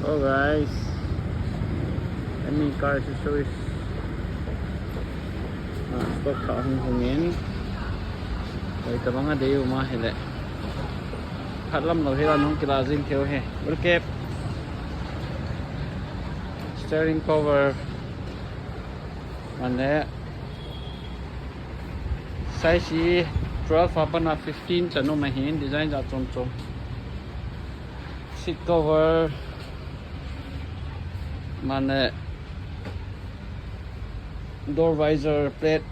Oh guys, EIMI CAR ACCESSORIES. Stock ka hungin. Ay mga dayo mahile. Hatlam lo hila nung kilazin theo he. Welcome. Steering cover. Mane. Size 12 apa na 15 chano mahin design ja chom chom. Seat cover. Mane. Door visor plate.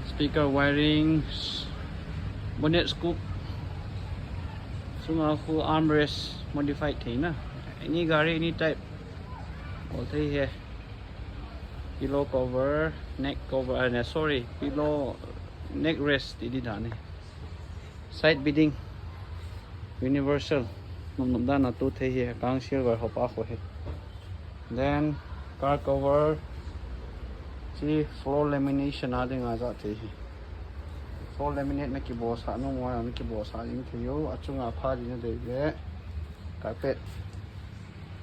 Speaker wiring. Bonnet scoop. Sunga full armrest modified thing na. Any gari, any type. All three here. Pillow cover, neck cover, sorry, pillow, neck rest. Ini dah ni. Side bedding, universal. Namda na tu thei here. Kang silver hopa ko he. Then car cover. See floor lamination ada ngaja thei he. Floor laminate na kibosa no mo na kibosa yung theo achunga pha din de le. Carpet.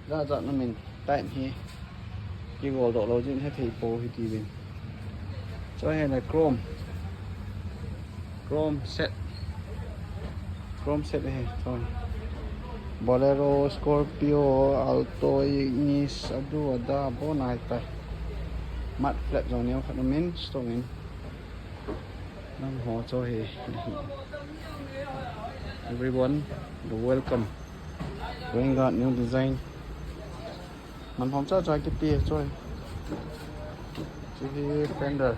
Ra na min time he. Cái gỗ độ lâu trên hết thì po thì tì bên cho hay là chrome set này thôi Bolero Scorpio Alto Ignis adu ada bo nai tai matte flat rồi nếu khát mình store mình nam ho cho he everyone welcome bring out new design mình không cho cái tia rồi chỉ fender